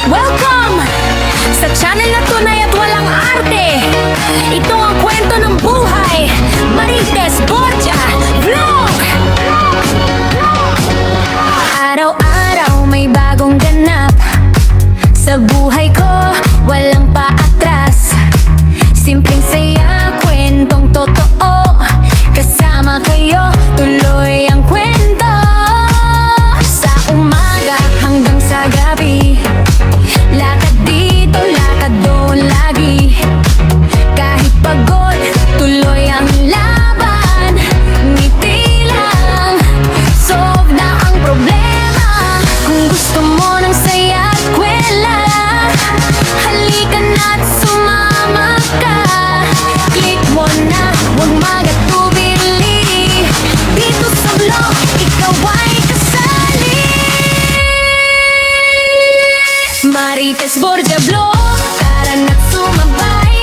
Welcome sa channel na tunay at walang arte. Ito ang kwento ng buhay, Marites Borja Vlog. Araw-araw may bagong ganap sa buhay ko, walang paatras. Simpleng saya, kwentong totoo. Kasama kayo, tuloy ang kwento. Sa umaga hanggang sa gabi, lakad dito, lakad doon lagi. Kahit pagod, tuloy ang laban. Ngiti lang, solve na ang problema. Kung gusto mo ng saya at kwela, halika na't sumama ka. Click mo na, huwag magatubili. Dito sa vlog, ikaw ay kasali. Marites Borja Vlog, tara na't sumabay.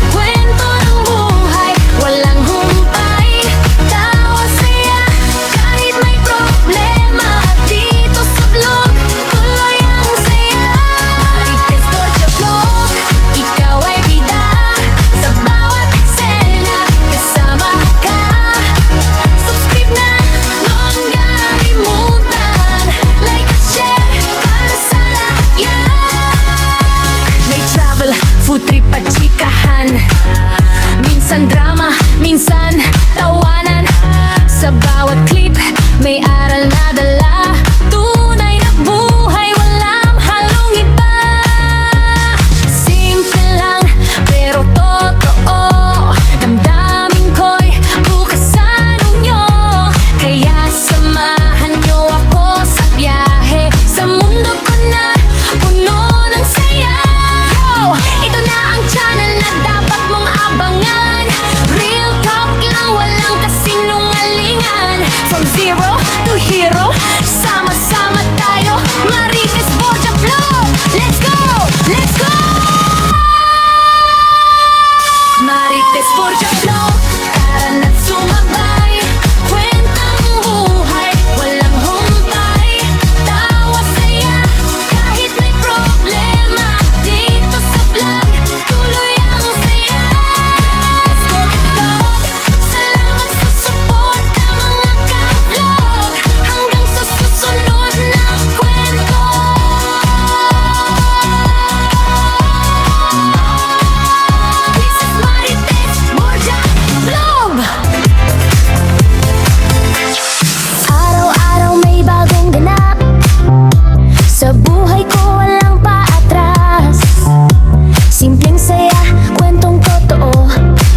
Kwento ng buhay, walang humpay. Tawa, saya, kahit may problema. Dito sa vlog, tuloy ang saya. Marites Borja Vlog, ikaw ay bida. Sa bawat eksena, kasama ka. Subscribe na, huwag kalimutan. Like at share, para sa lahat yan. May travel, food trip at chikahan. Minsan drama, minsan tawanan. Sa bawat clip, may aral na dala. Tunay na buhay, walang halong iba. Simple lang, pero totoo. Damdamin ko'y bukasan nyo. Kaya samahan nyo ako sa biyahe. Sa mundo ko na puno ng saya. Yo! Ito na ang channel na dapat mong abangan. Real talk lang, walang kasinungalingan. From zero to hero, sama-sama tayo. Marites Borja Vlog, let's go! Let's go! Marites Borja Vlog, tara na't sumabay. Kwentang buhay, walang humpay. Tawa, saya, kahit may problema. Dito sa vlog, tuloy ang saya. Let's go, vlog. Salamat sa support ng mga ka-vlog. Hanggang sa susunod na kwento. This is Marites Borja Vlog. Araw-araw may bagong ganap. Sa buhay ko walang paatras. Simpleng saya, kwentong totoo.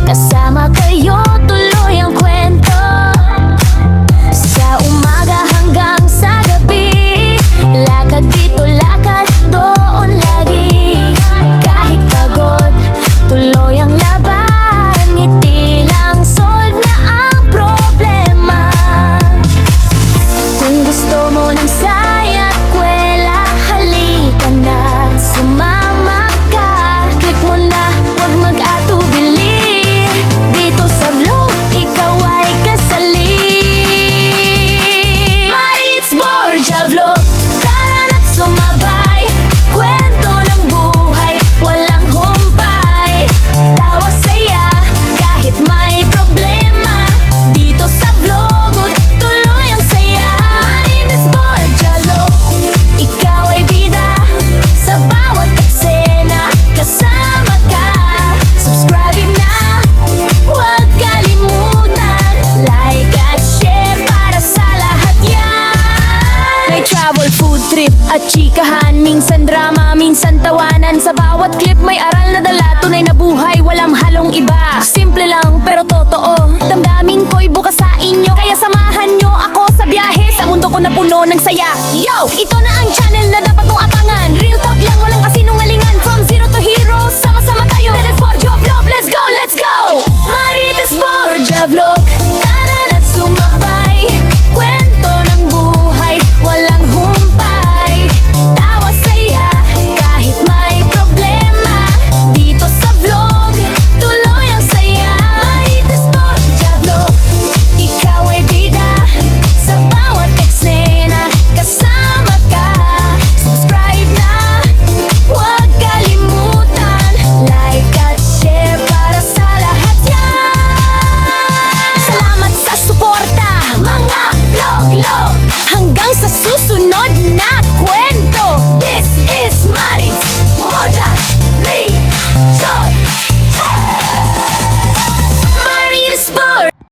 Kasama kayo, tuloy ang kwento. Sa umaga hanggang sa gabi, lakad dito, lakad doon lagi. Kahit pagod, tuloy ang laban. Ngiti lang, solve na ang problema. Kung gusto mo ng saya at kwela, halika na, sumama ka. Click mo na, huwag mag-atubili. Dito sa vlog, ikaw ay kasali. Marites Borja Vlog, tara na't sumabay. Kwento ng buhay, walang humpay. Tawa, saya, kahit may problema. Dito sa vlog, tuloy ang saya. Marites Borja Vlog, ikaw ay bida. Sa bawat eksena, kasama ka. Subscribe na, huwag kalimutan. Like at share, para sa lahat yan. May travel, food trip at chikahan. Minsan drama, minsan tawanan. Sa bawat clip may aral na dala. Tunay na buhay, walang halong iba. Simple lang, pero totoo. Damdamin ko'y bukas sa inyo. Kaya samahan nyo ako sa biyahe. Sa mundo ko na puno ng saya. Yo! Ito na ang channel na dapat mong abangan. Real talk lang, walang kasinungalingan. From zero to hero, sama-sama tayo. Marites Borja Vlog, let's go, let's go! Marites Borja Vlog, tara na't sumabay. Kwento ng buhay, walang humpay. Tawa, saya, kahit may problema. Dito sa vlog, tuloy ang saya. Marites Borja Vlog, ikaw ay bida. Sa bawat eksena, kasama ka. Subscribe na, sa susunod